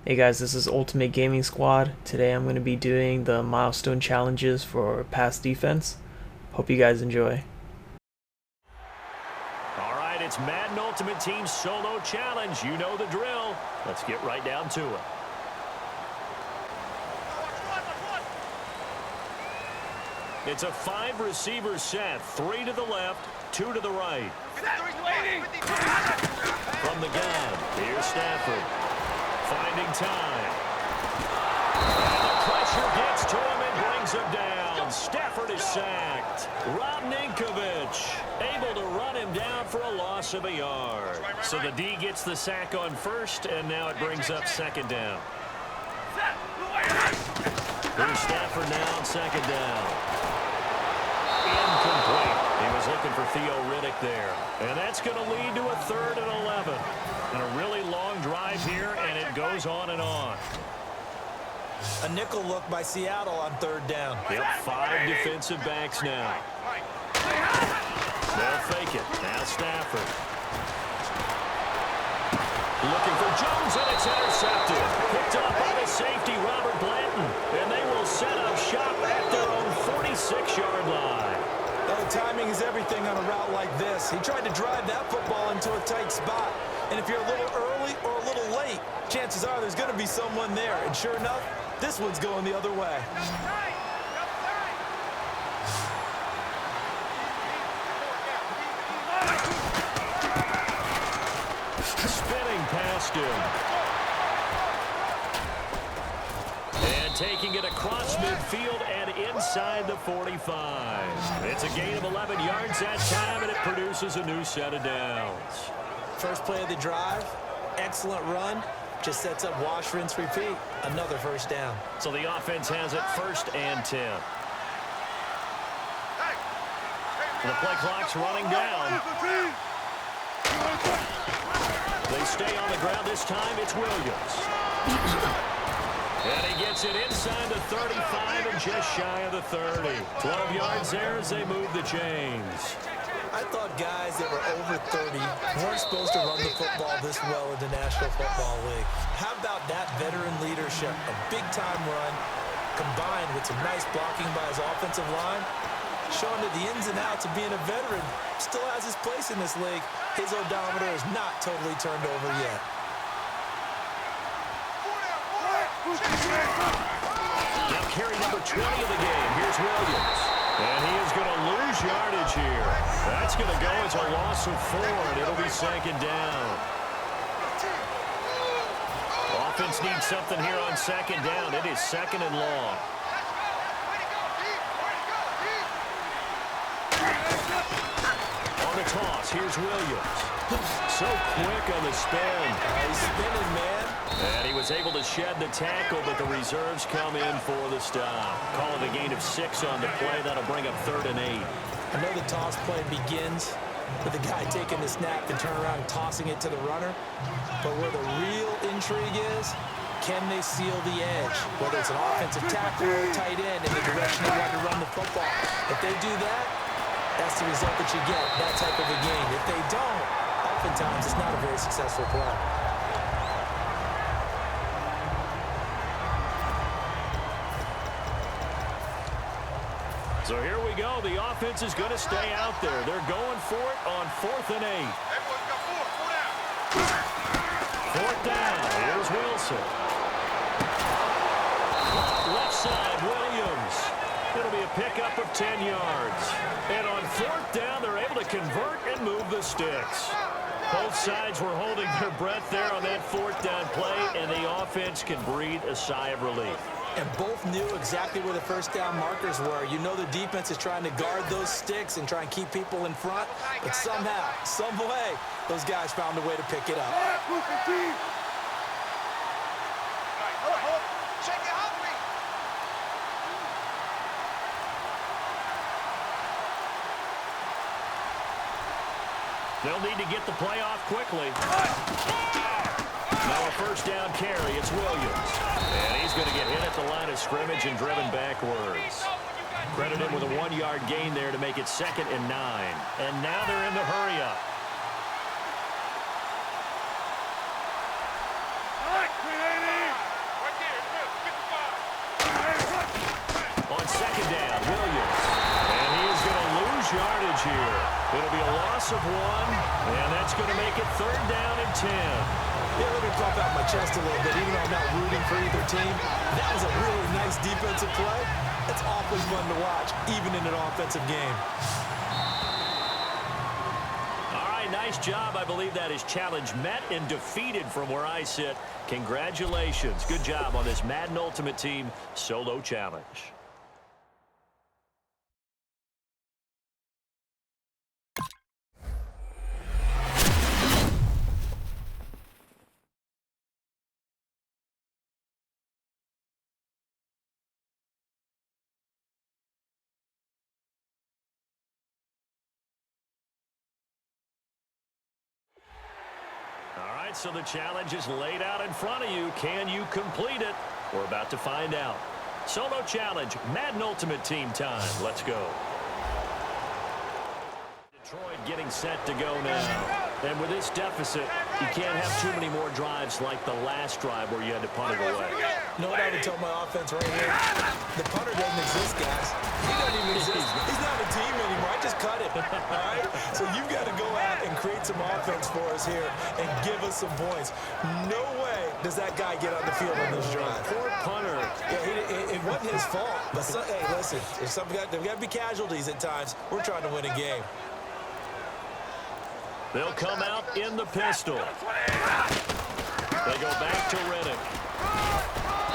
Hey guys, this is Ultimate Gaming Squad. Today I'm going to be doing the milestone challenges for pass defense. Hope you guys enjoy. All right, it's Madden Ultimate Team Solo Challenge. You know the drill. Let's get right down to it. It's a 5-receiver set. 3 to the left, 2 to the right. From the gun, here's Stafford. Finding time. And the pressure gets to him and brings him down. Stafford is sacked. Rob Ninkovich able to run him down for a loss of a yard. So the D gets the sack on first, and now it brings up second down. Here's Stafford now on second down. Incomplete. He was looking for Theo Riddick there. And that's going to lead to a 3rd and 11. And a really long drive here, and it goes on and on. A nickel look by Seattle on 3rd down. Yep, 5 defensive backs now. They'll fake it. Now Stafford. Looking for Jones, and it's intercepted. Picked up by the safety, Robert Blanton. And they will set up shop at their own 46-yard line. Oh, timing is everything on a route like this. He tried to drive that football into a tight spot. And if you're a little early or a little late, chances are there's going to be someone there. And sure enough, this one's going the other way. Spinning past him. And taking it across midfield and inside the 45. It's a gain of 11 yards that time, and it produces a new set of downs. First play of the drive, excellent run. Just sets up wash, rinse, repeat. Another first down. So the offense has it 1st and 10. The play clock's running down. They stay on the ground this time. It's Williams. And he gets it inside the 35 and just shy of the 30. 12 yards there as they move the chains. I thought guys that were over 30 weren't supposed to run the football this well in the National Football League. How about that veteran leadership? A big-time run combined with some nice blocking by his offensive line, showing that the ins and outs of being a veteran still has his place in this league. His odometer is not totally turned over yet. Now carry number 20 of the game. Here's Williams. And he is going to lose yardage here. That's going to go as a loss of 4, and it'll be 2nd down. Offense needs something here on 2nd down. It is 2nd and long. On the toss, here's Williams. So quick on the spin. He's spinning, man. And he was able to shed the tackle, but the reserves come in for the stop. Call it a gain of 6 on the play. That'll bring up 3rd and 8. I know the toss play begins with the guy taking the snap and turn around and tossing it to the runner. But where the real intrigue is, can they seal the edge? Whether it's an offensive tackle or a tight end in the direction they want to run the football. If they do that, that's the result that you get, that type of a game. If they don't, oftentimes it's not a very successful play. So here we go. The offense is going to stay out there. They're going for it on 4th and 8. 4th down. Here's Wilson. Left side, Williams. It'll be a pickup of 10 yards. And on 4th down, they're able to convert and move the sticks. Both sides were holding their breath there on that 4th down play, and the offense can breathe a sigh of relief. And both knew exactly where the first down markers were. You know the defense is trying to guard those sticks and try and keep people in front. But somehow, some way, those guys found a way to pick it up. They'll need to get the play off quickly. Now a 1st down carry. It's Williams. And he's going to get hit at the line of scrimmage and driven backwards. Credit him with a 1-yard gain there to make it 2nd and 9. And now they're in the hurry-up. here. It'll be a loss of 1, and that's going to make it 3rd down and 10. Yeah, let me pump out my chest a little bit, even though I'm not rooting for either team. That was a really nice defensive play. It's awfully fun to watch, even in an offensive game. All right, nice job. I believe that is challenge met and defeated from where I sit. Congratulations. Good job on this Madden Ultimate Team solo challenge. So the challenge is laid out in front of you. Can you complete it? We're about to find out. Solo challenge, Madden Ultimate Team time. Let's go. Detroit getting set to go now. And with this deficit, you can't have too many more drives like the last drive where you had to punt it away. You know what I would tell my offense right here? The punter doesn't exist, guys. He doesn't even exist. He's not a team anymore. I just cut him. All right? So you've got to go out and create some offense for us here and give us some points. No way does that guy get on the field on this drive. Poor punter. Yeah, it wasn't his fault. But hey, listen, there's got to be casualties at times. We're trying to win a game. They'll come out in the pistol. They go back to Reddick.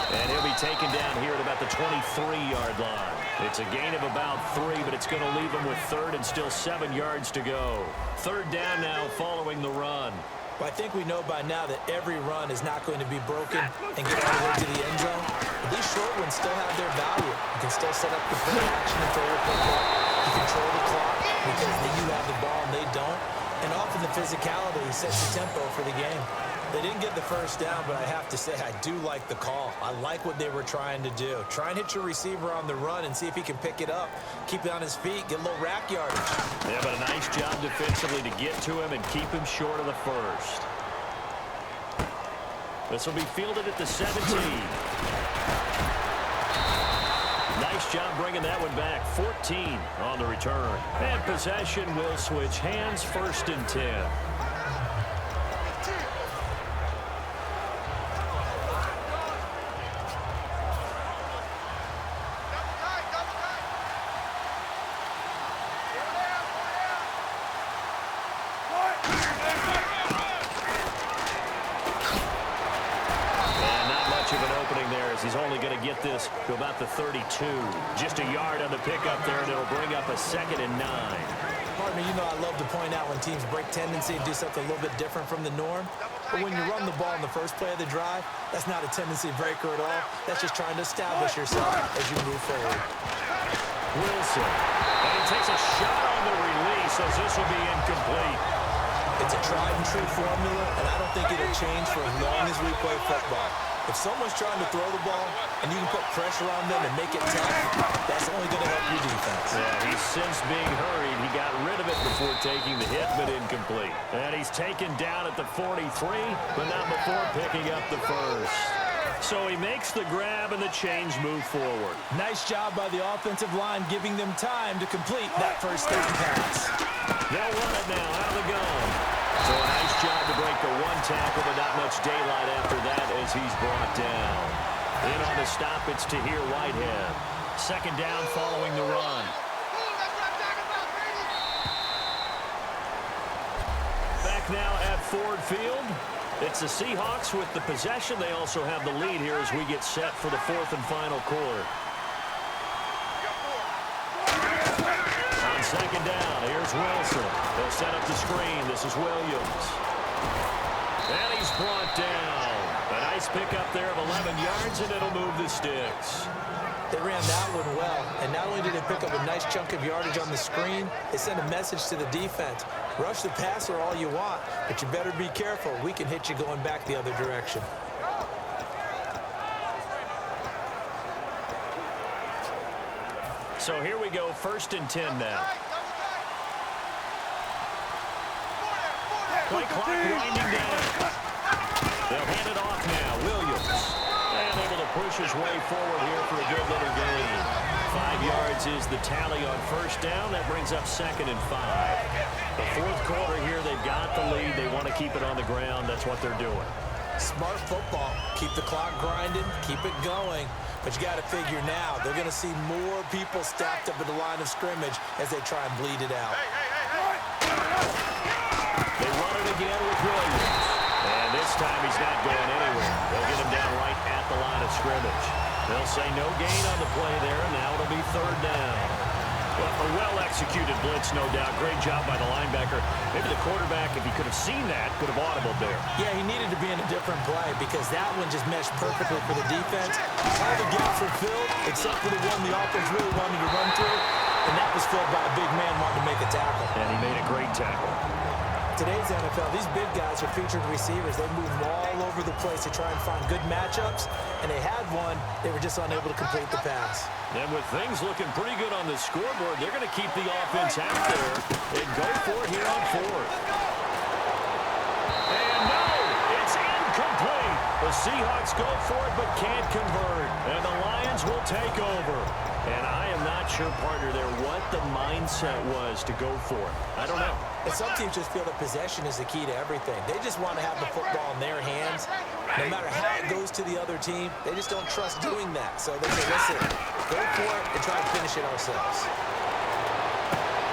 And he'll be taken down here at about the 23-yard line. It's a gain of about 3, but it's going to leave him with 3rd and still 7 yards to go. 3rd down now following the run. Well, I think we know by now that every run is not going to be broken and get all the way to the end zone. But these short ones still have their value. You can still set up the play action and throw a football. You control the clock because then you have the ball and they don't. And often the physicality sets the tempo for the game. They didn't get the 1st down, but I have to say I do like the call. I like what they were trying to do. Try and hit your receiver on the run and see if he can pick it up. Keep it on his feet, get a little rack yardage. Yeah, but a nice job defensively to get to him and keep him short of the 1st. This will be fielded at the 17. Nice job bringing that one back. 14 on the return. And possession will switch hands. 1st and 10. He's only going to get this to about the 32. Just a yard on the pickup there, and it'll bring up a 2nd and 9. Partner, you know I love to point out when teams break tendency and do something a little bit different from the norm. But when you run the ball in the first play of the drive, that's not a tendency breaker at all. That's just trying to establish yourself as you move forward. Wilson. And he takes a shot on the release as this will be incomplete. It's a tried and true formula, and I don't think it'll change for as long as we play football. If someone's trying to throw the ball and you can put pressure on them and make it tough, that's only going to help your defense. Yeah, he's since being hurried. He got rid of it before taking the hit, but incomplete. And he's taken down at the 43, but not before picking up the 1st. So he makes the grab and the chains move forward. Nice job by the offensive line giving them time to complete that 1st down pass. They'll run it now out of the gun. So a nice job to break the 1 tackle, but not much daylight after that as he's brought down. In on the stop, it's Tahir Whitehead. 2nd down following the run. Back now at Ford Field. It's the Seahawks with the possession. They also have the lead here as we get set for the 4th and final quarter. On 2nd down, here's Wilson. They'll set up the screen. This is Williams. And he's brought down. A nice pickup there of 11 yards, and it'll move the sticks. They ran that one well, and not only did they pick up a nice chunk of yardage on the screen, they sent a message to the defense. Rush the passer all you want, but you better be careful. We can hit you going back the other direction. So here we go, 1st and 10 now. Play clock winding down. They'll hand it off now. Williams. And able to push his way forward here for a good little gain. 5 yards is the tally on first down. That brings up 2nd and 5. The fourth quarter here, they've got the lead. They want to keep it on the ground. That's what they're doing. Smart football. Keep the clock grinding, keep it going. But you got to figure now, they're going to see more people stacked up at the line of scrimmage as they try and bleed it out. They run it again with Williams. And this time he's not going anywhere. They'll get him down right at the line of scrimmage. They'll say no gain on the play there, and now it'll be 3rd down. Well, a well-executed blitz, no doubt. Great job by the linebacker. Maybe the quarterback, if he could have seen that, could have audibled there. Yeah, he needed to be in a different play because that one just meshed perfectly for the defense. All the gaps were filled except for the one the offense really wanted to run through, and that was filled by a big man wanting to make a tackle. And he made a great tackle. Today's NFL, these big guys are featured receivers. They move all over the place to try and find good matchups, and they had one. They were just unable to complete the pass. And with things looking pretty good on the scoreboard, they're going to keep the offense out there and go for it here on 4th. And no, it's incomplete. The Seahawks go for it but can't convert, and the Lions will take over. And I am not sure, partner, there what the mindset was to go for it. I don't know. And some teams just feel that possession is the key to everything. They just want to have the football in their hands. No matter how it goes to the other team, they just don't trust doing that. So they say, listen, go for it and try to finish it ourselves.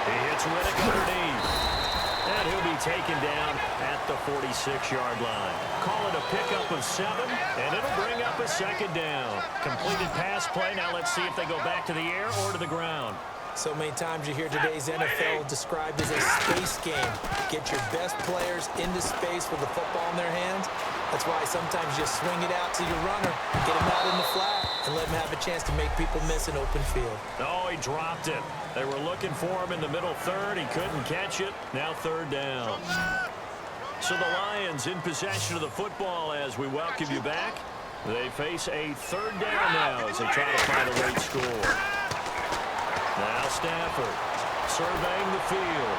He hits Riddick underneath. And he'll be taken down at the 46-yard line. Call it a pickup of 7, and it'll bring up a 2nd down. Completed pass play. Now let's see if they go back to the air or to the ground. So many times you hear today's NFL described as a space game. Get your best players into space with the football in their hands. That's why sometimes you swing it out to your runner, get him out in the flat, and let him have a chance to make people miss an open field. Oh, he dropped it. They were looking for him in the middle third. He couldn't catch it. Now 3rd down. So the Lions in possession of the football as we welcome you back. They face a 3rd down now as they try to find a late score. Now Stafford surveying the field.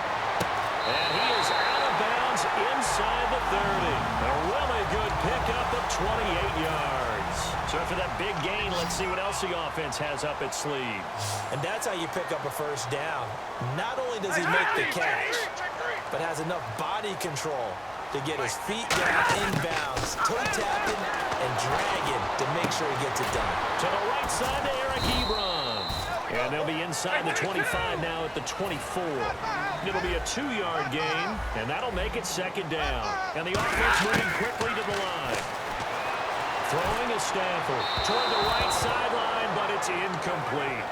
And he is out of bounds inside the 30. A really good pickup of 28 yards. So after that big gain, let's see what else the offense has up its sleeve. And that's how you pick up a 1st down. Not only does he make the catch, but has enough body control to get his feet down inbounds, toe tapping and dragging to make sure he gets it done. To the right side to Eric Ebron. And they'll be inside the 25 now at the 24. It'll be a 2-yard gain, and that'll make it 2nd down. And the offense moving quickly to the line. Throwing is Stafford toward the right sideline, but it's incomplete.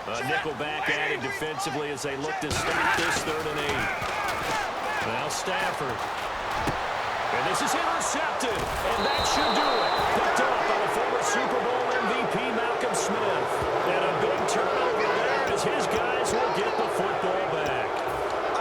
A nickel back added defensively as they look to stop this 3rd and 8. Now Stafford. And this is intercepted. And that should do it. Picked up by the former Super Bowl MVP Malcolm Smith. And a big turnover there as his guys will get the football back.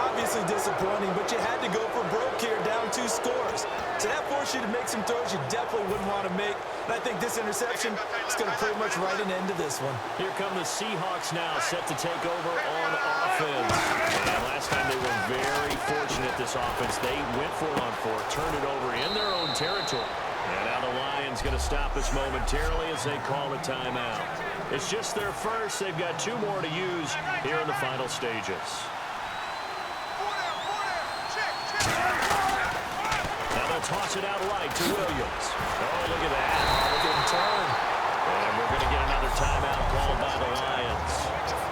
Obviously disappointing, but you had to go for broke here, down 2 scores. So that forced you to make some throws you definitely wouldn't want to make. And I think this interception is going to pretty much write an end to this one. Here come the Seahawks now, set to take over on offense. And last time they were very fortunate, this offense. They went for it on 4th, turned it over in their own territory. And now the Lions going to stop us momentarily as they call a timeout. It's just their first. They've got 2 more to use here in the final stages. Now they'll toss it out right to Williams. Oh, look at that. Look at him turn. And we're going to get another timeout called by the Lions.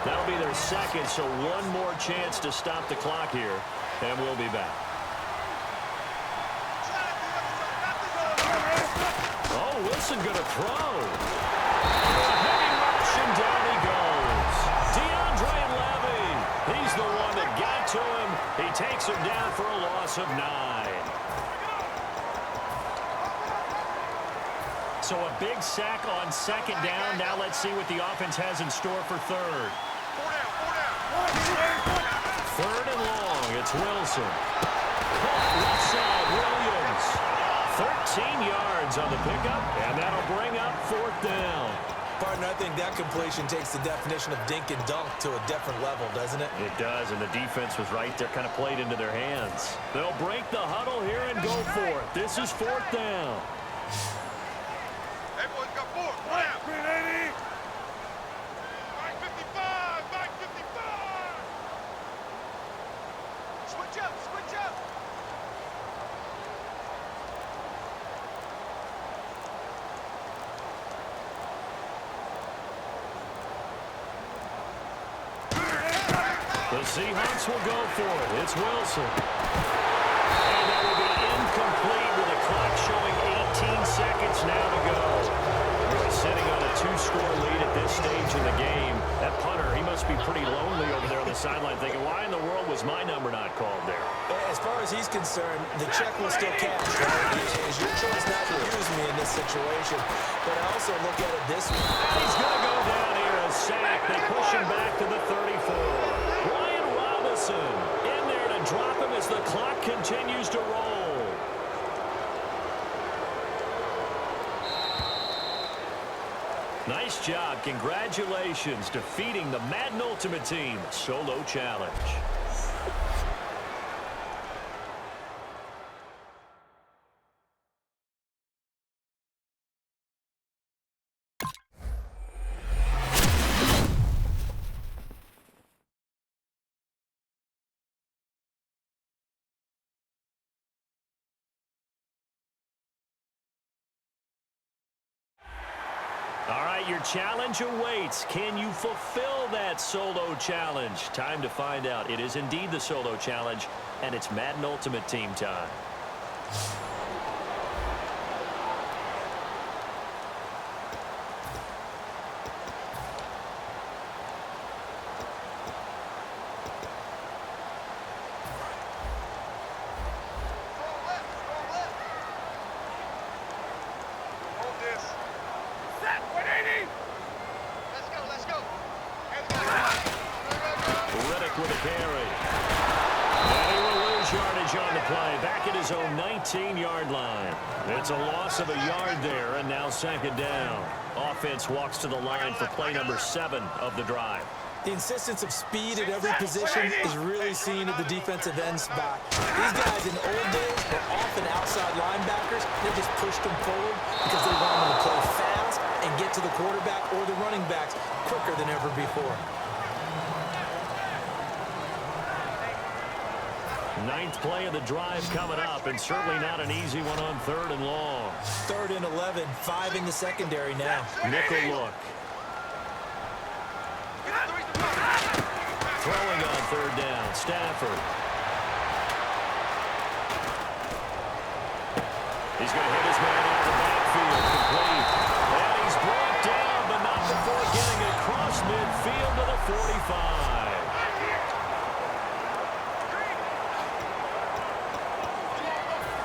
That'll be their 2nd, so 1 more chance to stop the clock here, and we'll be back. Oh, Wilson going to throw. A heavy rush, and down he goes. DeAndre Levy. He's the one that got to him. He takes him down for a loss of 9. So a big sack on 2nd down. Now let's see what the offense has in store for 3rd. 3rd and long. It's Wilson. Left side, Williams. 13 yards on the pickup, and that'll bring up 4th down. Partner, I think that completion takes the definition of dink and dunk to a different level, doesn't it? It does, and the defense was right there, kind of played into their hands. They'll break the huddle here and go for it. This is 4th down. Everyone's got 4. Come on. Green 80. Back 55. Back 55. Switch up. Switch up. The Seahawks will go for it. It's Wilson. And that will be incomplete with the clock showing 18 seconds now to go. We're sitting on a 2-score lead at this stage in the game. That punter, he must be pretty lonely over there on the sideline thinking, why in the world was my number not called there? As far as he's concerned, the check will still cash, right? It's your choice not to use me in this situation. But I also look at it this way. He's going to go down here, a sack. They push him back to the 34. In there to drop him as the clock continues to roll. Nice job. Congratulations. Defeating the Madden Ultimate Team solo challenge. All right, your challenge awaits. Can you fulfill that solo challenge? Time to find out. It is indeed the solo challenge, and it's Madden Ultimate Team time. With a carry. And he will lose yardage on the play. Back at his own 19-yard line. It's a loss of a yard there, and now 2nd down. Offense walks to the line for play number 7 of the drive. The insistence of speed at every position is really seen at the defensive end spot. These guys in the old days were often outside linebackers. They just pushed them forward because they wanted them to play fast and get to the quarterback or the running backs quicker than ever before. 9th play of the drive coming up, and certainly not an easy one on 3rd and long. 3rd and 11, 5 in the secondary now. Nickel look. Throwing on 3rd down, Stafford. He's going to hit his man out of the backfield, complete. And he's brought down, but not before getting across midfield to the 45.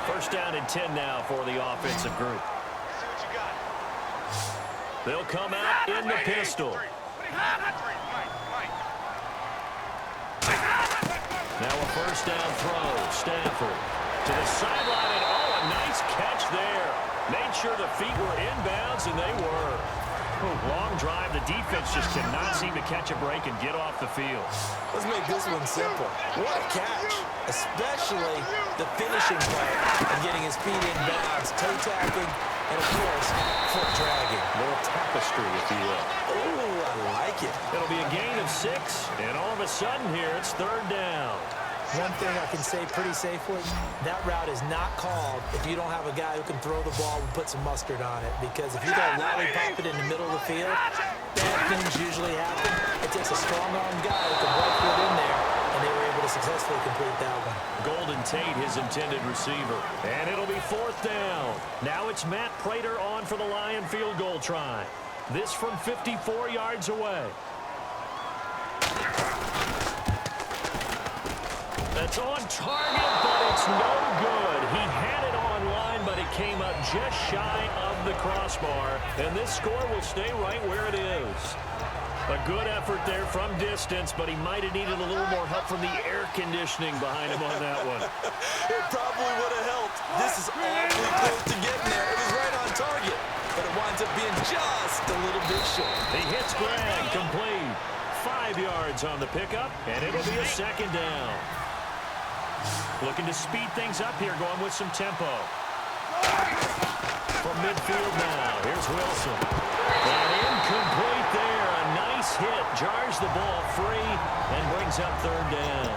First down and 10 now for the offensive group. They'll come out in the pistol. Now a first down throw. Stafford to the sideline, and a nice catch there. Made sure the feet were inbounds, and they were. Long drive. The defense just cannot seem to catch a break and get off the field. Let's make this one simple. What a catch. Especially the finishing part and getting his feet in bounds, toe tapping, and of course, foot dragging. A little tapestry, if you will. Oh, I like it. It'll be a gain of 6, and all of a sudden here, it's 3rd down. One thing I can say pretty safely, that route is not called if you don't have a guy who can throw the ball and put some mustard on it. Because if you go lollipop it in the middle of the field, bad things usually happen. It takes a strong-armed guy who can right foot in there, and they were able to successfully complete that one. Golden Tate, his intended receiver. And it'll be 4th down. Now it's Matt Prater on for the Lion field goal try. This from 54 yards away. That's on target, but it's no good. He had it on line, but it came up just shy of the crossbar. And this score will stay right where it is. A good effort there from distance, but he might have needed a little more help from the air conditioning behind him on that one. It probably would have helped. This is awfully close to getting there. It was right on target. but it winds up being just a little bit short. He hits Greg, complete. 5 yards on the pickup, and it'll be a second down. Looking to speed things up here, going with some tempo. From midfield now, here's Wilson. And incomplete there. A nice hit. Jars the ball free and brings up third down.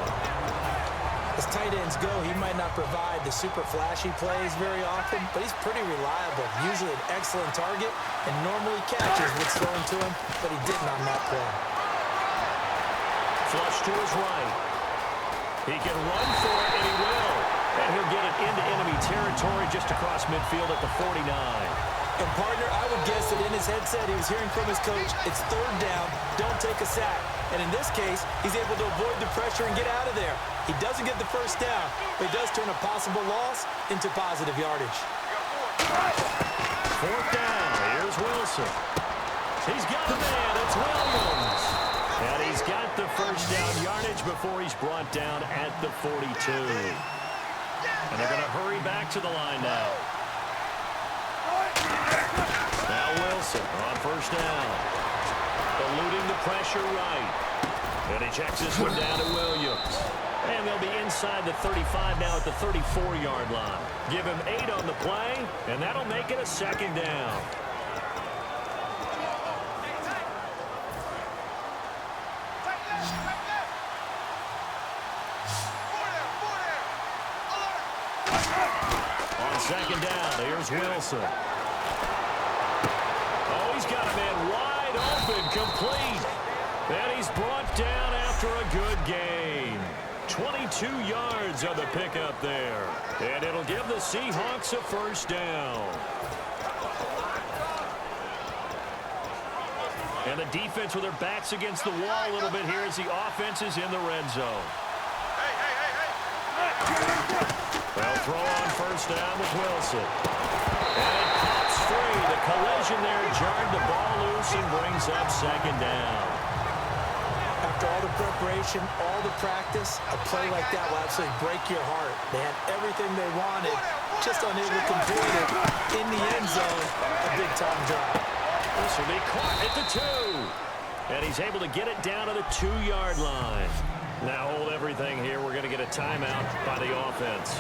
As tight ends go, he might not provide the super flashy plays very often, but he's pretty reliable. Usually an excellent target and normally catches what's thrown to him, but he didn't on that play. Flush to his right. He can run for it, and he will. And he'll get it into enemy territory just across midfield at the 49. And, partner, I would guess that in his headset he was hearing from his coach, it's third down, don't take a sack. And in this case, he's able to avoid the pressure and get out of there. He doesn't get the first down, but he does turn a possible loss into positive yardage. Fourth down. Here's Wilson. He's got a man. It's Williams. And he's got the first down yardage before he's brought down at the 42. And they're going to hurry back to the line now. Now Wilson on first down. Eluding the pressure right. And he checks this one down to Williams. And they'll be inside the 35 now at the 34-yard line. Give him 8 on the play, and that'll make it a second down. On second down, here's Wilson. Oh, he's got a man wide open, complete. And he's brought down after a good game. 22 yards on the pickup there. And it'll give the Seahawks a first down. And the defense with their backs against the wall a little bit here as the offense is in the red zone. They'll throw on first down with Wilson. And it pops free. The collision there jarred the ball loose and brings up second down. After all the preparation, all the practice, a play like that will absolutely break your heart. They had everything they wanted, just unable to complete it in the end zone. A big-time drop. This will be caught at the 2. And he's able to get it down to the 2-yard line. Now hold everything here. We're going to get a timeout by the offense.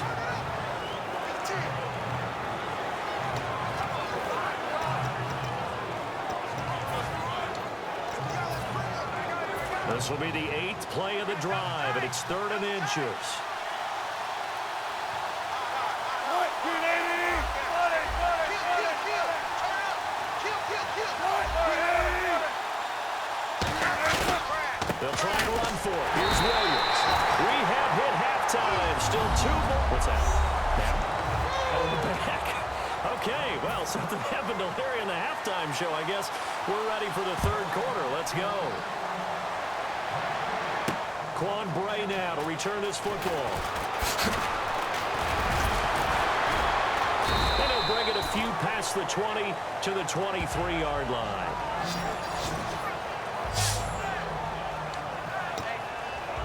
This will be the 8th play of the drive, and it's 3rd and inches. They'll try to run for it. Here's Williams. Rehab hit halftime. Still 2 more. What's that? Oh, back. Okay, well, something happened to Larry in the halftime show, I guess. We're ready for the 3rd quarter. Let's go. Quan Bray now to return this football. And he'll bring it a few past the 20 to the 23-yard line.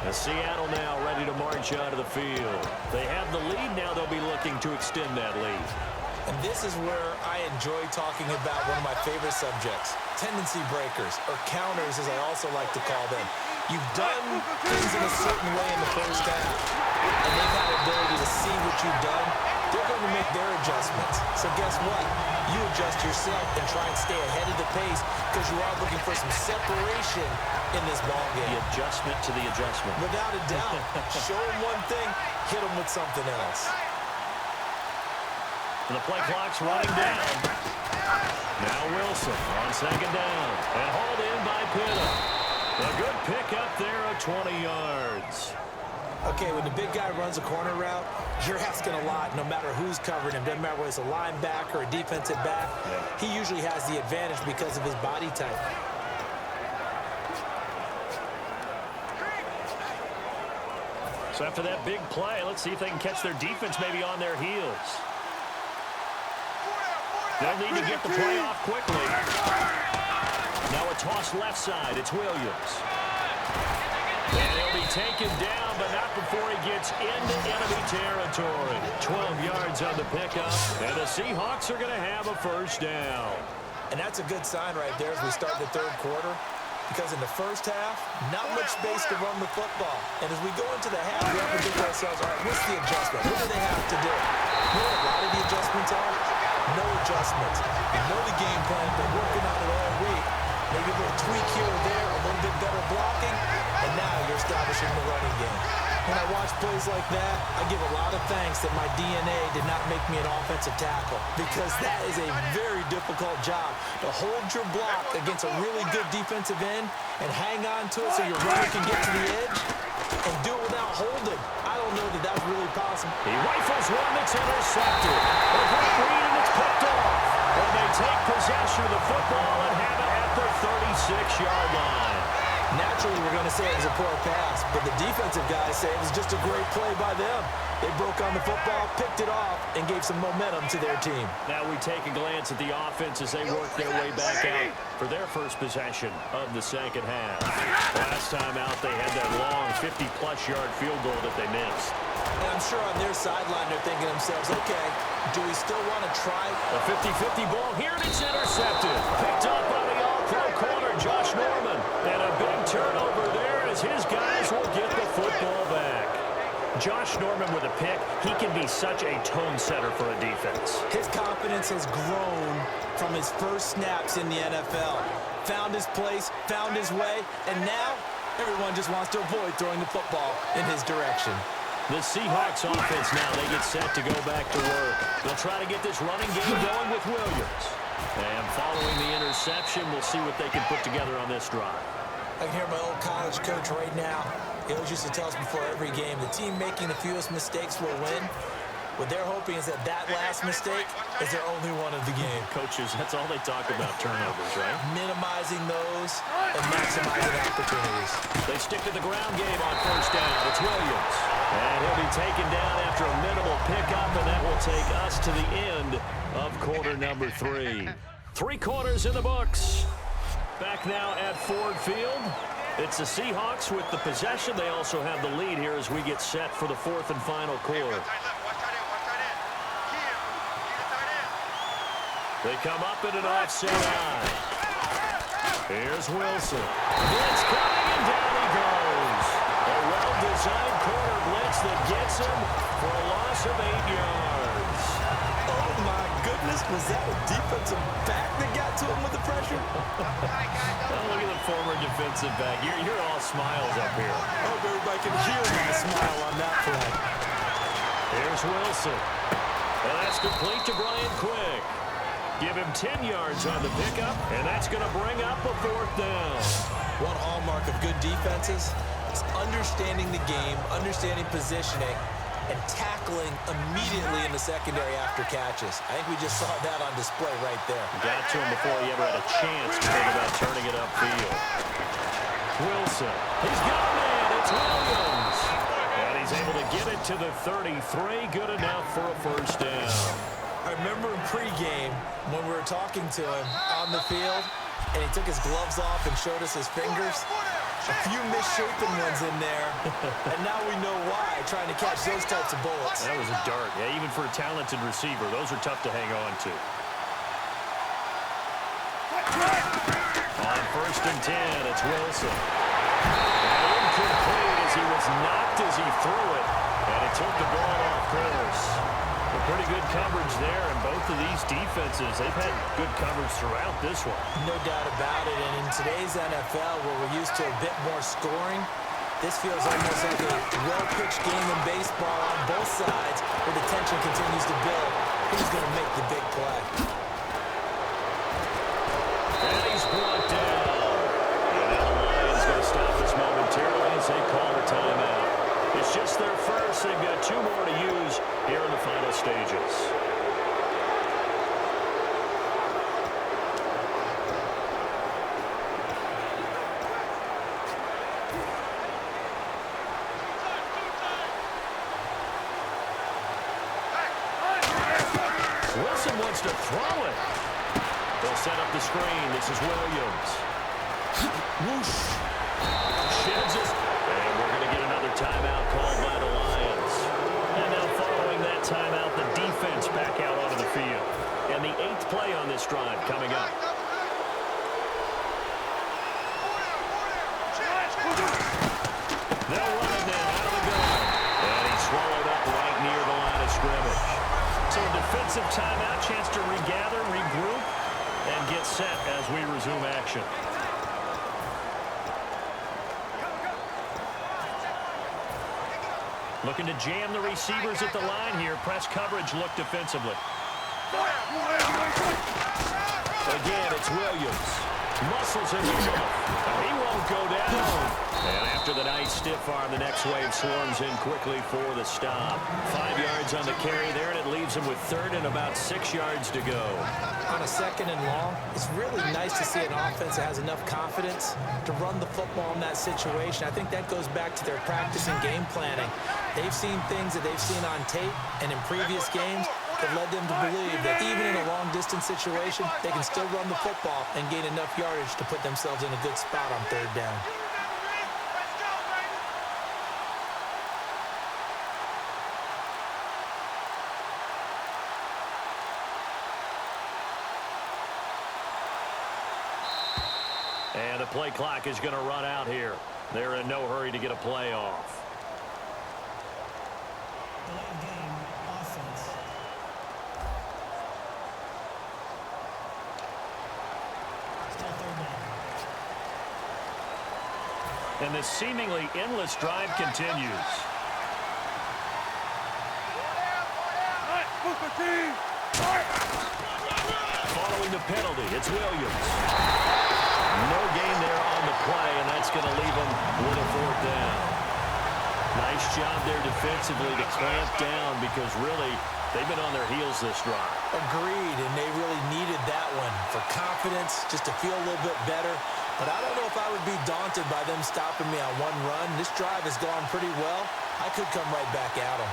And Seattle now ready to march out of the field. They have the lead now. They'll be looking to extend that lead. And this is where I enjoy talking about one of my favorite subjects, tendency breakers, or counters as I also like to call them. You've done things in a certain way in the first half, and they've had the ability to see what you've done. They're going to make their adjustments. So guess what? You adjust yourself and try and stay ahead of the pace because you are looking for some separation in this ball game. The adjustment to the adjustment. Without a doubt. Show them one thing, hit them with something else. And the play clock's running down. Now Wilson on second down. And hauled in by Pitta. A good pickup there of 20 yards. Okay, when the big guy runs a corner route, you're asking a lot no matter who's covering him. Doesn't matter whether it's a linebacker or a defensive back. Yeah. He usually has the advantage because of his body type. So after that big play, let's see if they can catch their defense maybe on their heels. They'll need to get the play off quickly. Now a toss left side. It's Williams. And he'll be taken down, but not before he gets into enemy territory. 12 yards on the pickup, and the Seahawks are going to have a first down. And that's a good sign right there as we start the third quarter, because in the first half, not much space to run the football. And as we go into the half, we have to think to ourselves, all right, what's the adjustment? What do they have to do? You know what a lot of the adjustments are? No adjustments. You know the game plan, been working on it all week. Maybe a little tweak here or there, a little bit better blocking, and now you're establishing the running game. When I watch plays like that, I give a lot of thanks that my DNA did not make me an offensive tackle, because that is a very difficult job to hold your block against a really good defensive end and hang on to it so your runner can get to the edge and do it without holding. I don't know that that's really possible. He rifles one that's intercepted. A great read, and it's picked off. And they take possession of the football and have it at the 36-yard line. Naturally, we're going to say it was a poor pass, but the defensive guys say it was just a great play by them. They broke on the football, picked it off, and gave some momentum to their team. Now we take a glance at the offense as they work their way back out for their first possession of the second half. Last time out, they had that long 50-plus yard field goal that they missed. And I'm sure on their sideline they're thinking to themselves, okay, do we still want to try? A 50-50 ball here, and it's intercepted. Picked up by the all-pro corner, Josh Norman. And a big turnover there as his guys will get the football back. Josh Norman with a pick. He can be such a tone setter for a defense. His confidence has grown from his first snaps in the NFL. Found his place, found his way, and now everyone just wants to avoid throwing the football in his direction. The Seahawks offense now, they get set to go back to work. They'll try to get this running game going with Williams. And following the interception, we'll see what they can put together on this drive. I can hear my old college coach right now. He always used to tell us before every game, the team making the fewest mistakes will win. What they're hoping is that that last mistake is their only one of the game. Coaches, that's all they talk about, turnovers, right? Minimizing those and maximizing opportunities. They stick to the ground game on first down. It's Williams. And he'll be taken down after a minimal pickup, and that will take us to the end of quarter number 3. 3 quarters in the books. Back now at Ford Field. It's the Seahawks with the possession. They also have the lead here as we get set for the 4th and final quarter. They come up in an offset eye. Here's Wilson. Blitz coming, and down he goes. A well-designed corner blitz that gets him for a loss of 8 yards. Oh, my goodness. Was that a defensive back that got to him with the pressure? Oh, look at the former defensive back. You're all smiles up here. I hope everybody can hear my smile on that play. Here's Wilson. And that's complete to Brian Quick. Give him 10 yards on the pickup, and that's going to bring up a 4th down. One hallmark of good defenses is understanding the game, understanding positioning, and tackling immediately in the secondary after catches. I think we just saw that on display right there. Got to him before he ever had a chance to think about turning it upfield. Wilson. He's got a man. It's Williams. And he's able to get it to the 33. Good enough for a first down. I remember in pregame when we were talking to him on the field, and he took his gloves off and showed us his fingers. A few misshapen ones in there, and now we know why, trying to catch those types of bullets. That was a dart. Yeah, even for a talented receiver, those are tough to hang on to. On 1st and 10, it's Wilson. And incomplete as he was knocked as he threw it, and he took the ball off course. Pretty good coverage there, and both of these defenses, they've had good coverage throughout this one. No doubt about it, and in today's NFL, where we're used to a bit more scoring, this feels almost like a well-pitched game in baseball on both sides, where the tension continues to build. Who's going to make the big play? And he's brought down. And now the Lions going to stop this momentarily as they call a timeout. It's just their first. They've got 2 more to use here in the final stages. Wilson wants to throw it. They'll set up the screen. This is Williams. Whoosh. Sheds it. And we're going to get timeout, chance to regather, regroup, and get set as we resume action. Looking to jam the receivers at the line here. Press coverage look defensively. Again, it's Williams. Muscles him enough. He won't go down. And after the nice stiff arm, the next wave swarms in quickly for the stop. 5 yards on the carry there, and it leaves him with third and about 6 yards to go. On a second and long, it's really nice to see an offense that has enough confidence to run the football in that situation. I think that goes back to their practice and game planning. They've seen things that they've seen on tape and in previous games that led them to believe that even in a long-distance situation, they can still run the football and gain enough yardage to put themselves in a good spot on third down. And the play clock is going to run out here. They're in no hurry to get a play off. And this seemingly endless drive continues. Following the penalty, it's Williams. No gain there on the play, and that's going to leave him with a fourth down. Nice job there defensively to clamp down because really they've been on their heels this drive. Agreed, and they really needed that one for confidence, just to feel a little bit better. But I don't know if I would be daunted by them stopping me on one run. This drive has gone pretty well. I could come right back at them.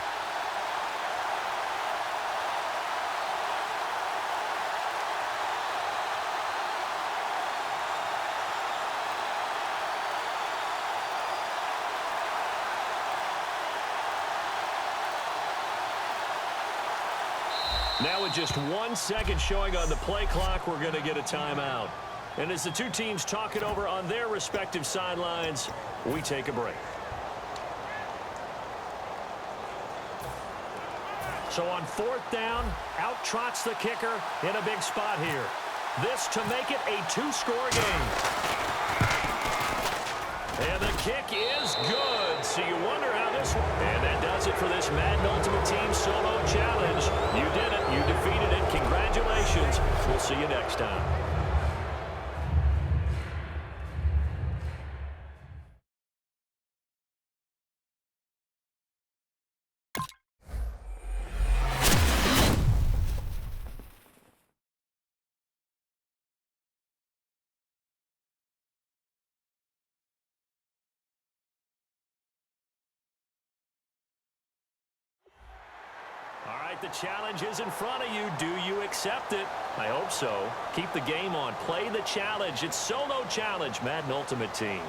Now with just 1 second showing on the play clock, we're going to get a timeout. And as the two teams talk it over on their respective sidelines, we take a break. So on fourth down, out trots the kicker in a big spot here. This to make it a two-score game. And the kick is good. So you wonder how this one... And that does it for this Madden Ultimate Team Solo Challenge. You did it. You defeated it. Congratulations. We'll see you next time. The challenge is in front of you. Do you accept it? I hope so. Keep the game on. Play the challenge. It's Solo Challenge, Madden Ultimate Team.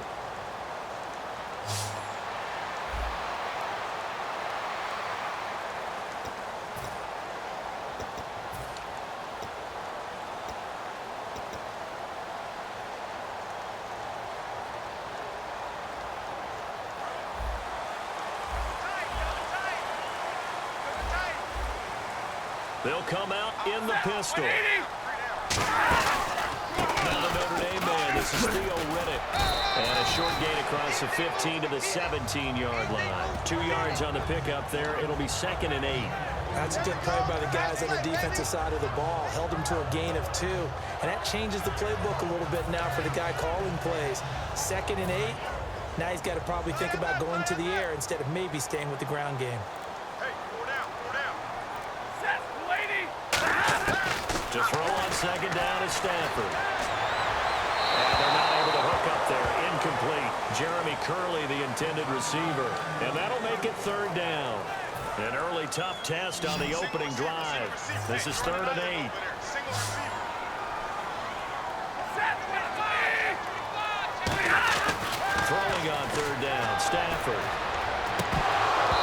They'll come out in the pistol. Now the Notre Dame man, this is Theo Riddick. And a short gain across the 15 to the 17-yard line. 2 yards on the pickup there. It'll be 2nd and 8. That's a good play by the guys on the defensive side of the ball. Held him to a gain of 2. And that changes the playbook a little bit now for the guy calling plays. 2nd and 8. Now he's got to probably think about going to the air instead of maybe staying with the ground game. To throw on 2nd down is Stafford. And they're not able to hook up there. Incomplete. Jeremy Curley, the intended receiver. And that'll make it 3rd down. An early tough test on the opening drive. This is 3rd and 8. Throwing on 3rd down, Stafford.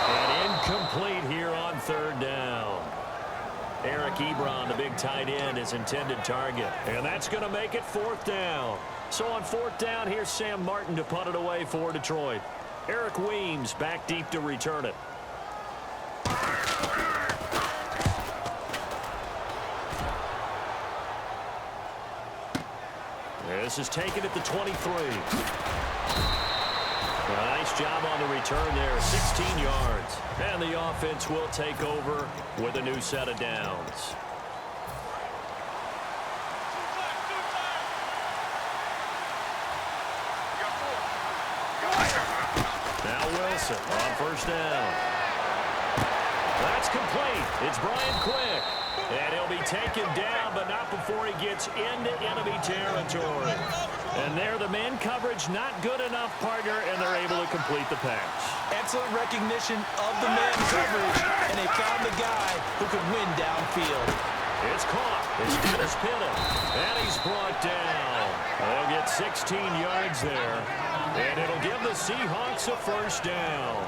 And incomplete here on 3rd down. Eric Ebron, the big tight end, is intended target. And that's going to make it 4th down. So on 4th down, here's Sam Martin to punt it away for Detroit. Eric Weems back deep to return it. This is taken at the 23. Nice job on the return there, 16 yards. And the offense will take over with a new set of downs. Now Wilson on first down. That's complete. It's Brian Quick. And he'll be taken down, but not before he gets into enemy territory. And there, the man coverage not good enough, partner, and they're able to complete the pass. Excellent recognition of the man coverage, and they found the guy who could win downfield. It's caught. It's Dennis Pitta. And he's brought down. They'll get 16 yards there. And it'll give the Seahawks a first down.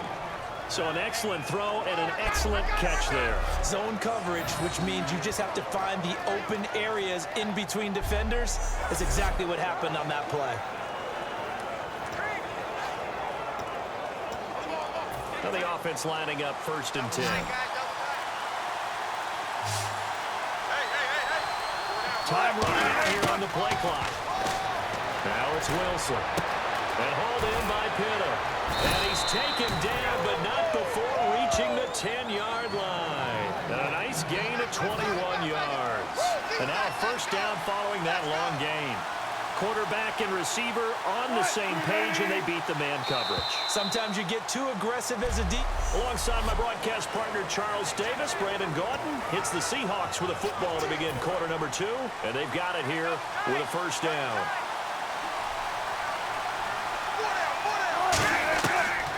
So an excellent throw and an excellent catch there. Zone coverage, which means you just have to find the open areas in between defenders. That's exactly what happened on that play. Now the offense lining up 1st and 10. Time running out here on the play clock. Now it's Wilson. And hauled in by Pitta. And he's taken down, but not before reaching the 10-yard line. And a nice gain of 21 yards. And now a first down following that long gain. Quarterback and receiver on the same page, and they beat the man coverage. Sometimes you get too aggressive as a deep. Alongside my broadcast partner, Charles Davis, Brandon Gauton hits the Seahawks with a football to begin quarter number 2, and they've got it here with a first down.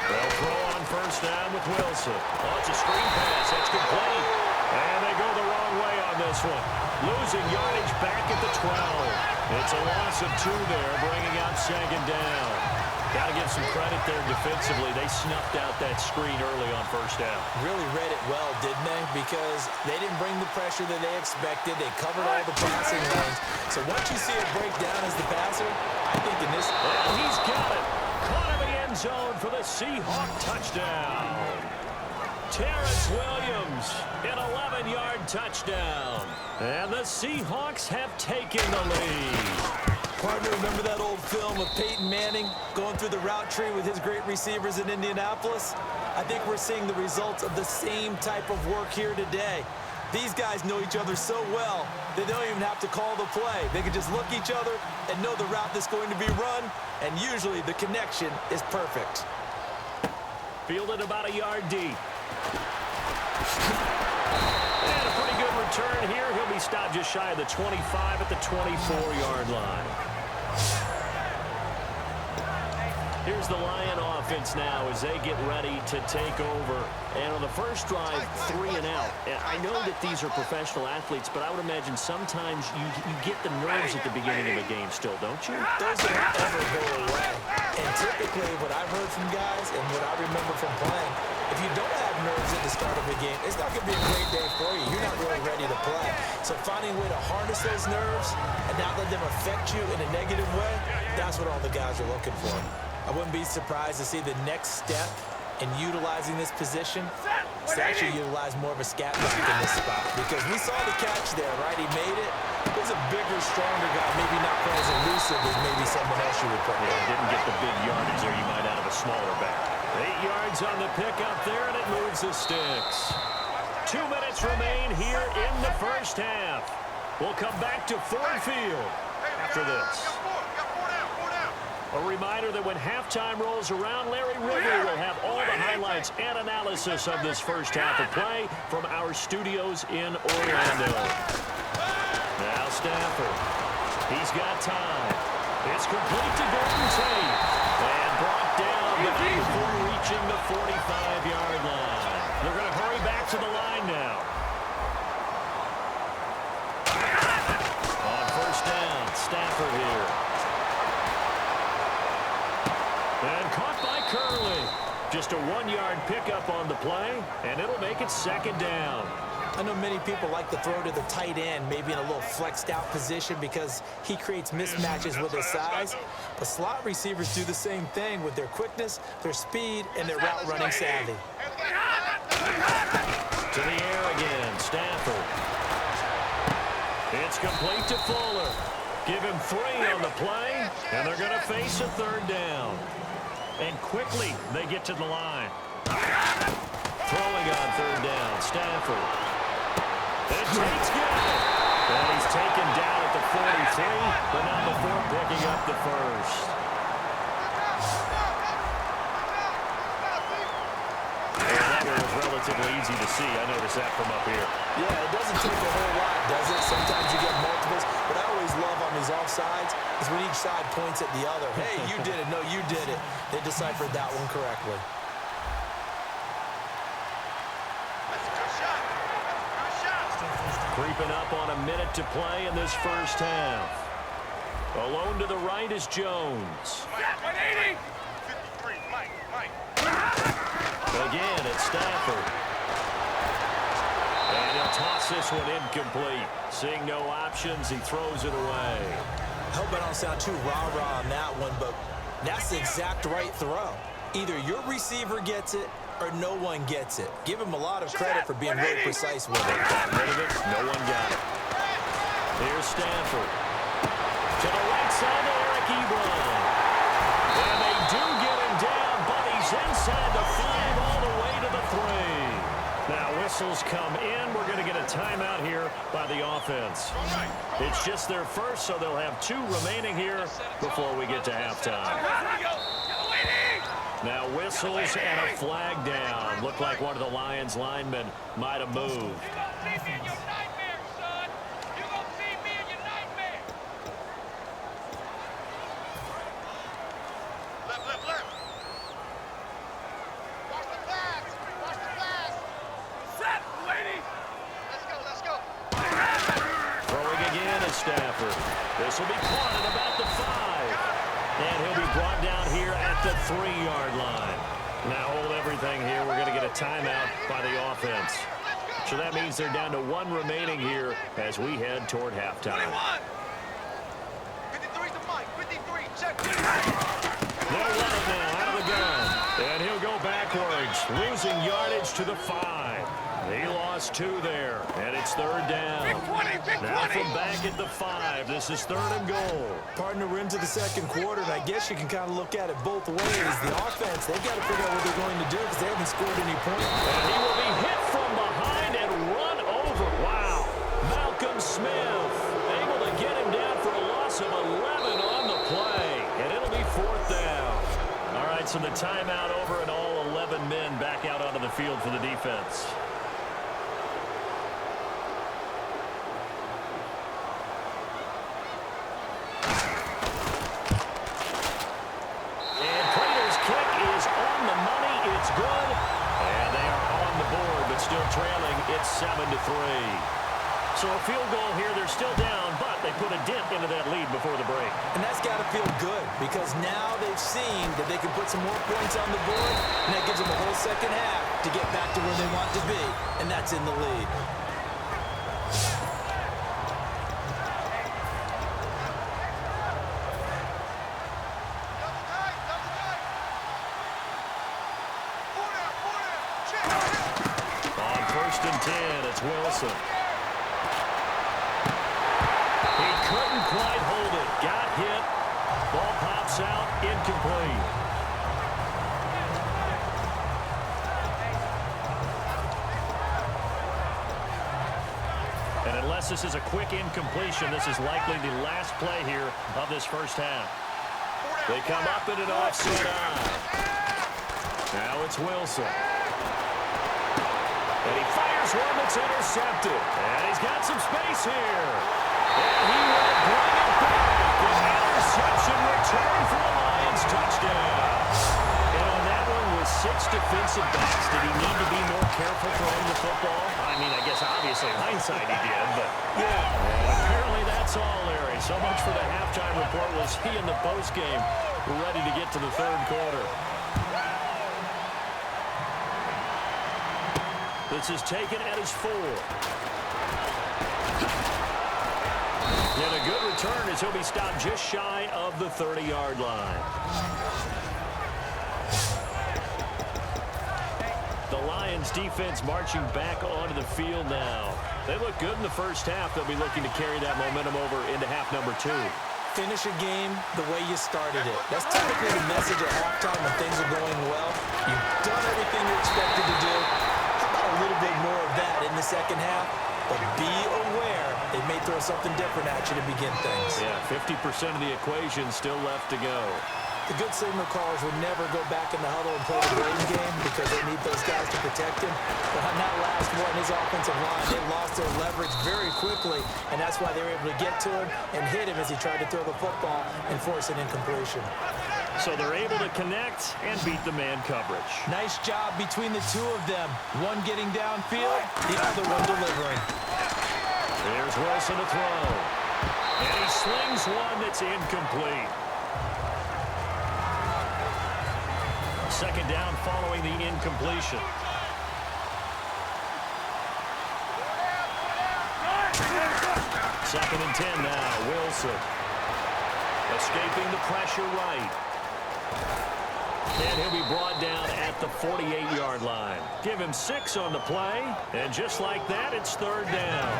They'll throw on first down with Wilson. Oh, it's a screen pass. That's complete. And they go the wrong way on this one. Losing yardage back at the 12. It's a loss of 2 there, bringing out 2nd down. Got to give some credit there defensively. They snuffed out that screen early on first down. Really read it well, didn't they? Because they didn't bring the pressure that they expected. They covered all the passing lanes. So once you see it break down as the passer, I think in this... And he's got it. Caught in the end zone for the Seahawk touchdown. Terrence Williams, an 11-yard touchdown. And the Seahawks have taken the lead. Partner, remember that old film of Peyton Manning going through the route tree with his great receivers in Indianapolis? I think we're seeing the results of the same type of work here today. These guys know each other so well, they don't even have to call the play. They can just look each other and know the route that's going to be run, and usually the connection is perfect. Fielded about a yard deep. And a pretty good return here. He'll be stopped just shy of the 25 at the 24-yard line. Here's the Lion offense now as they get ready to take over. And on the first drive, 3 and out. And I know that these are professional athletes, but I would imagine sometimes you get the nerves at the beginning of a game still, don't you? Those don't ever go away. And typically what I've heard from guys and what I remember from playing, if you don't have nerves at the start of a game, it's not going to be a great day for you. You're not really ready to play. So finding a way to harness those nerves and not let them affect you in a negative way, that's what all the guys are looking for. I wouldn't be surprised to see the next step in utilizing this position is to actually utilize more of a scat back in this spot. Because we saw the catch there, right? He made it. He was a bigger, stronger guy, maybe not quite as elusive as maybe someone else you would put in. Didn't get the big yardage there you might out of a smaller back. 8 yards on the pickup there, and it moves the sticks. 2 minutes remain here in the first half. We'll come back to Ford Field after this. A reminder that when halftime rolls around, Larry Ridley will have all the highlights and analysis of this first half of play from our studios in Orlando. Now Stafford. He's got time. It's complete to Golden Tate. And brought down before reaching the 45-yard line. They're going to hurry back to the line now. On first down, Stafford here. And caught by Curley. Just a 1-yard pickup on the play, and it'll make it 2nd down. I know many people like to throw to the tight end, maybe in a little flexed out position because he creates mismatches with his size. But slot receivers do the same thing with their quickness, their speed, and their route running savvy. To the air again, Stafford. It's complete to Fuller. Give him 3 on the play, and they're going to face a 3rd down. And quickly, they get to the line. Throwing on 3rd down, Stafford. And Tate's got it. And he's taken down at the 43, but not before picking up the first. And that one was relatively easy to see. I noticed that from up here. Yeah, it doesn't take a whole lot, does it? Sometimes you get multiples. What I always love on these offsides is when each side points at the other. Hey, you did it. No, you did it. They deciphered that one correctly. Creeping up on a minute to play in this first half. Alone to the right is Jones. 53, Mike. Again, it's Stafford. And he'll toss this one incomplete. Seeing no options, he throws it away. I hope I don't sound too rah-rah on that one, but that's the exact right throw. Either your receiver gets it or no one gets it. Give him a lot of credit for being really precise with it. Got rid of it. No one got it. Here's Stafford. To the right side to Eric Ebron. And they do get him down, but he's inside the 5 all the way to the 3. Now whistles come in. We're going to get a timeout here by the offense. It's just their first, so they'll have 2 remaining here before we get to halftime. Now whistles and a flag down. Looked like one of the Lions linemen might have moved. You gonna see me in your nightmare, son. You gonna see me in your nightmare. Left. Watch the flags. Set, lady. Let's go. Throwing again is Stafford. This will be caught at about the 5. And he'll be brought down here at the 3-yard line. Now hold everything here. We're going to get a timeout by the offense. So that means they're down to 1 remaining here as we head toward halftime. 53 to Mike. 53. Check. They'll run it now out of the gun. And he'll go backwards, losing yardage to the 5. He lost 2 there, and it's 3rd down. Now from back at the 5, this is 3rd and goal. Partner, we're into the second quarter, and I guess you can kind of look at it both ways. The offense, they've got to figure out what they're going to do because they haven't scored any points. And he will be hit from behind and run over. Wow. Malcolm Smith able to get him down for a loss of 11 on the play, and it'll be 4th down. All right, so the timeout over, and all 11 men back out onto the field for the defense. It's good, and they are on the board, but still trailing. It's 7-3. So a field goal here. They're still down, but they put a dent into that lead before the break. And that's got to feel good because now they've seen that they can put some more points on the board, and that gives them a whole second half to get back to where they want to be, and that's in the lead. On 1st and 10, it's Wilson. He couldn't quite hold it. Got hit. Ball pops out. Incomplete. And unless this is a quick incompletion, this is likely the last play here of this first half. They come up in an offside eye. Now it's Wilson. And he fires one that's intercepted. And he's got some space here. And he will bring it back. An interception return for the Lions touchdown. And on that one with 6 defensive backs, did he need to be more careful throwing the football? I mean, I guess obviously in hindsight he did, but yeah. And apparently that's all, Larry. So much for the halftime report. We'll see in the postgame. We're ready to get to the 3rd quarter. This is taken at his 4. And a good return as he'll be stopped just shy of the 30-yard line. The Lions Lions defense marching back onto the field now. They look good in the first half. They'll be looking to carry that momentum over into half number 2. Finish a game the way you started it. That's typically the message at halftime when things are going well. You've done everything you're expected to do. How about a little bit more of that in the second half? But be aware they may throw something different at you to begin things. Yeah, 50% of the equation still left to go. The good signal callers would never go back in the huddle and play the blame game because they need those guys to protect him. But on that last one, his offensive line, they lost their leverage very quickly, and that's why they were able to get to him and hit him as he tried to throw the football and force an incompletion. So they're able to connect and beat the man coverage. Nice job between the two of them. One getting downfield, the other one delivering. There's Wilson to throw. And he slings one that's incomplete. Second down following the incompletion. Second and 10 now. Wilson. Escaping the pressure right. And he'll be brought down at the 48-yard line. Give him 6 on the play. And just like that, it's third down.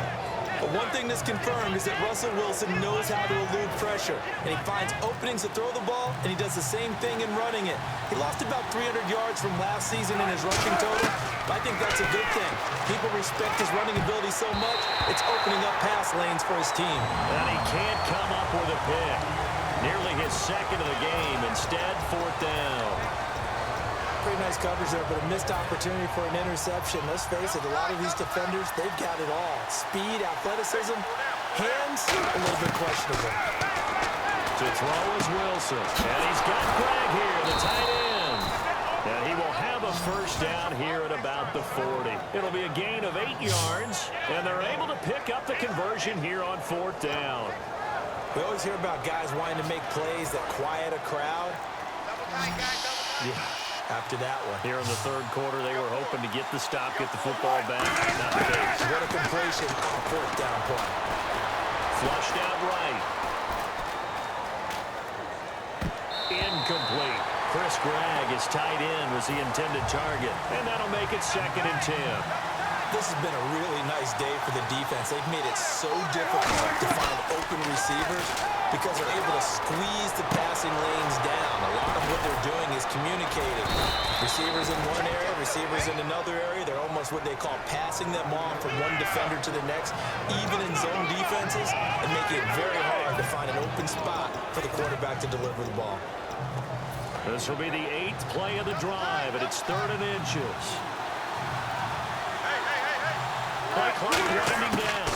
But one thing that's confirmed is that Russell Wilson knows how to elude pressure, and he finds openings to throw the ball, and he does the same thing in running it. He lost about 300 yards from last season in his rushing total, but I think that's a good thing. People respect his running ability so much, it's opening up pass lanes for his team. And he can't come up with a pick. Nearly his second of the game. Instead, fourth down. Pretty nice coverage there, but a missed opportunity for an interception. Let's face it, a lot of these defenders, they've got it all. Speed, athleticism, hands, a little bit questionable. To throw is Wilson. And he's got Greg here, the tight end. And he will have a first down here at about the 40. It'll be a gain of 8 yards, and they're able to pick up the conversion here on fourth down. We always hear about guys wanting to make plays that quiet a crowd. Yeah. After that one. Here in the third quarter, they were hoping to get the stop, get the football back. Not the case. What a completion on fourth down play. Flushed out right. Incomplete. Chris Gregg, his tight end, was the intended target. And that'll make it second and 10. This has been a really nice day for the defense. They've made it so difficult to find open receivers because they're able to squeeze the passing lanes down. A lot of what they're doing is communicating. Receivers in one area, receivers in another area. They're almost what they call passing them on from one defender to the next, even in zone defenses, and making it very hard to find an open spot for the quarterback to deliver the ball. This will be the 8th play of the drive, and it's third and inches. Play clock winding down.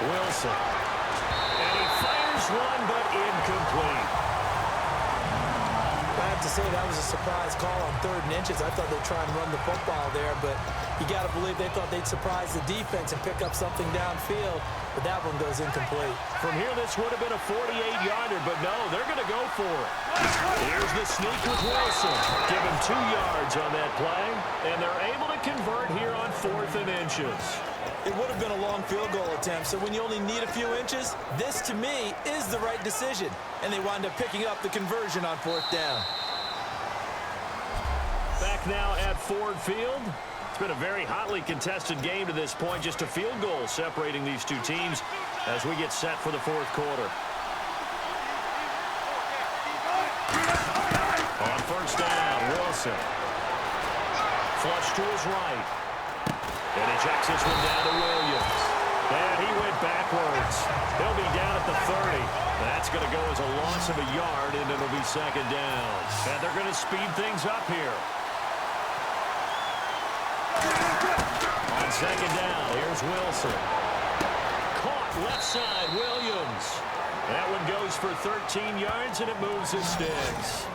Wilson. And he fires one, but incomplete. I have to say that was a surprise call on third and inches. I thought they'd try and run the football there, but you got to believe they thought they'd surprise the defense and pick up something downfield, but that one goes incomplete. From here, this would have been a 48-yarder, but no, they're going to go for it. Here's the sneak with Wilson. Give him 2 yards on that play, and they're able to convert here on fourth and inches. It would have been a long field goal attempt, so when you only need a few inches, this, to me, is the right decision. And they wind up picking up the conversion on fourth down. Back now at Ford Field. It's been a very hotly contested game to this point. Just a field goal separating these two teams as we get set for the fourth quarter. On first down, Wilson. Flush to his right. And he checks this one down to Williams. And he went backwards. He'll be down at the 30. That's going to go as a loss of a yard, and it'll be second down. And they're going to speed things up here. On second down, here's Wilson. Caught left side, Williams. That one goes for 13 yards, and it moves his sticks.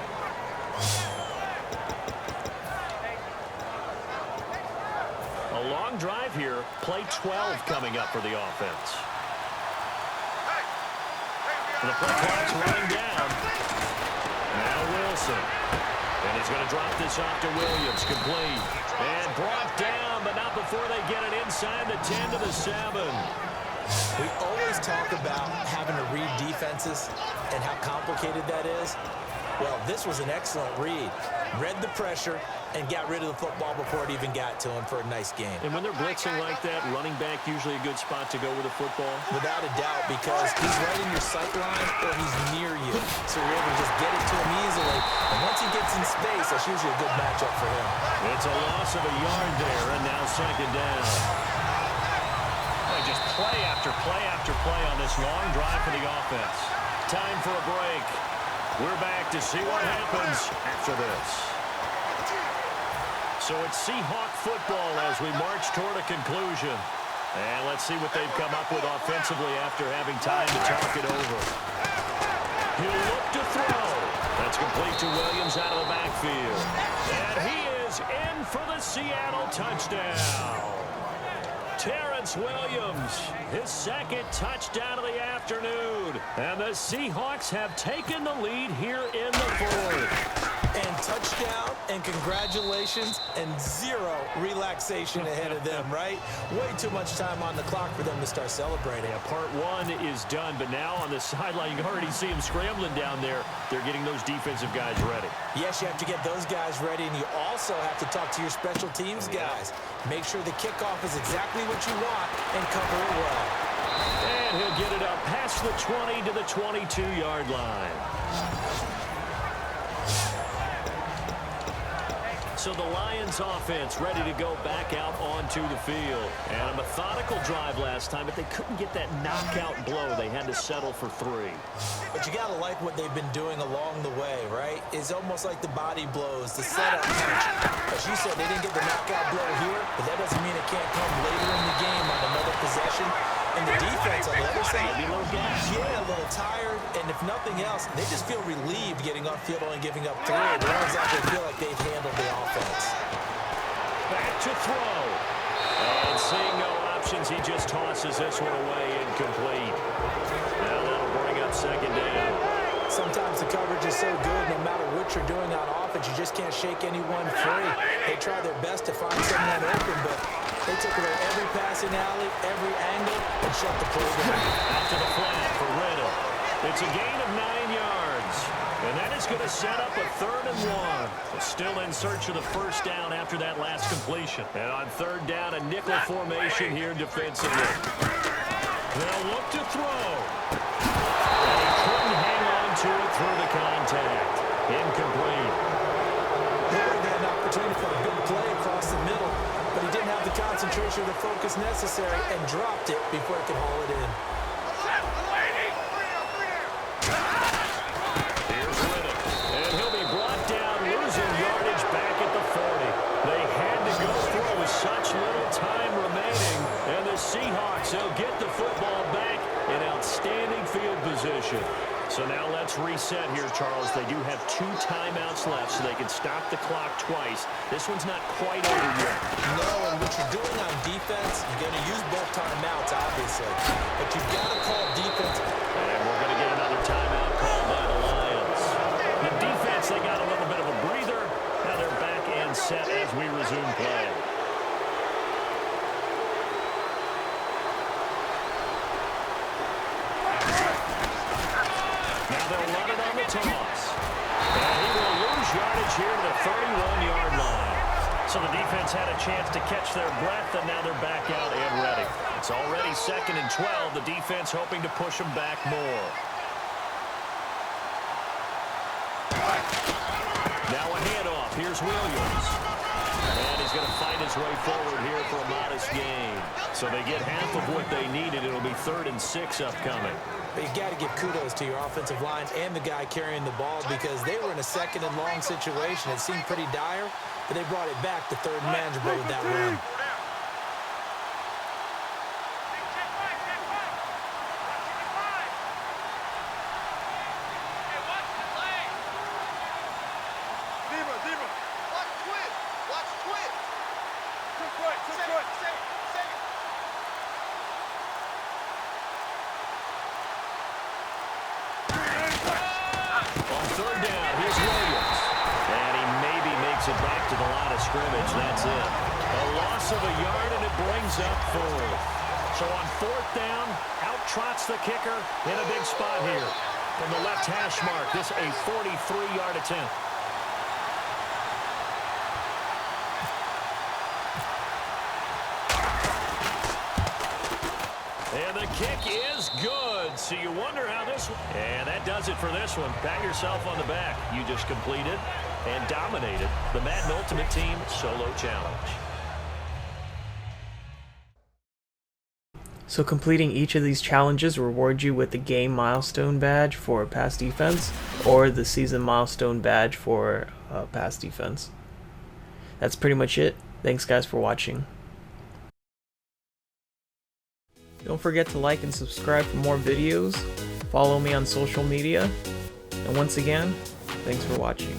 A long drive here. Play 12 coming up for the offense. The play clock's running down. Now Wilson. And he's going to drop this off to Williams. Complete. And brought down, but not before they get it inside the 10 to the 7. We always talk about having to read defenses and how complicated that is. Well, this was an excellent read. Read the pressure, and got rid of the football before it even got to him for a nice game. And when they're blitzing like that, running back usually a good spot to go with the football? Without a doubt, because he's right in your sight line or he's near you. So you're able to just get it to him easily. And once he gets in space, that's usually a good matchup for him. It's a loss of a yard there, and now second down. Just play after play after play on this long drive for the offense. Time for a break. We're back to see what happens after this. So it's Seahawk football as we march toward a conclusion. And let's see what they've come up with offensively after having time to talk it over. He'll look to throw. That's complete to Williams out of the backfield. And he is in for the Seattle touchdown. Terrence Williams, his second touchdown of the afternoon. And the Seahawks have taken the lead here in the fourth. And touchdown, and congratulations, and zero relaxation ahead of them, right? Way too much time on the clock for them to start celebrating. Yeah, part one is done, but now on the sideline, you can already see them scrambling down there. They're getting those defensive guys ready. Yes, you have to get those guys ready, and you also have to talk to your special teams guys. Make sure the kickoff is exactly what you want and cover it well. And he'll get it up past the 20 to the 22-yard line. So the Lions offense ready to go back out onto the field. And a methodical drive last time, but they couldn't get that knockout blow. They had to settle for 3. But you got to like what they've been doing along the way, right? It's almost like the body blows, the setup punch. As you said, they didn't get the knockout blow here, but that doesn't mean it can't come later in the game on another possession. And the defense on the other side, maybe a little gas. Yeah, a little tired. And if nothing else, they just feel relieved getting upfield only giving up 3. They don't exactly feel like they've handled the offense. Back to throw. And seeing no options, he just tosses this one away incomplete. Now that'll bring up second down. Sometimes the coverage is so good, no matter what you're doing on offense, you just can't shake anyone free. They try their best to find someone open, but they took away every passing alley, every angle, and shut the play down. Out to the flat for Riddle. It's a gain of 9 yards. And that is going to set up a 3rd and 1. Still in search of the first down after that last completion. And on 3rd down, a nickel formation here defensively. They'll look to throw. And he couldn't hang on to it through the contact. Incomplete. He had an opportunity for a big play across the middle, but he didn't have the concentration or the focus necessary and dropped it before he could haul it in. Here's Riddle, and he'll be brought down, losing yardage back at the 40. They had to go through with such little time remaining, and the Seahawks will get the football back in outstanding field position. So now let's reset here, Charles. They do have 2 timeouts left, so they can stop the clock twice. This one's not quite over yet. No, and what you're doing on defense, you're going to use both timeouts, obviously. But you've got to call defense. And we're going to get another timeout called by the Lions. The defense, they got a little bit of a breather. Now they're back and set as we resume play. They'll run it on the toss. And he will lose yardage here to the 31-yard line. So the defense had a chance to catch their breath, and now they're back out and ready. It's already 2nd and 12. The defense hoping to push them back more. Now a handoff. Here's Williams. And he's going to fight his way forward here for a modest gain. So they get half of what they needed. It'll be 3rd and 6 upcoming. But you got to give kudos to your offensive line and the guy carrying the ball because they were in a 2nd and long situation. It seemed pretty dire, but they brought it back to 3rd and manageable with that run. That's it. A loss of a yard, and it brings up 4th. So on 4th down, out trots the kicker in a big spot here. From the left hash mark, this a 43-yard attempt. And the kick is good. So you wonder how this one... And that does it for this one. Pat yourself on the back. You just completed and dominated the Madden Ultimate Team Solo Challenge. So completing each of these challenges rewards you with the Game Milestone badge for pass defense or the Season Milestone badge for pass defense. That's pretty much it. Thanks guys for watching. Don't forget to like and subscribe for more videos. Follow me on social media. And once again, thanks for watching.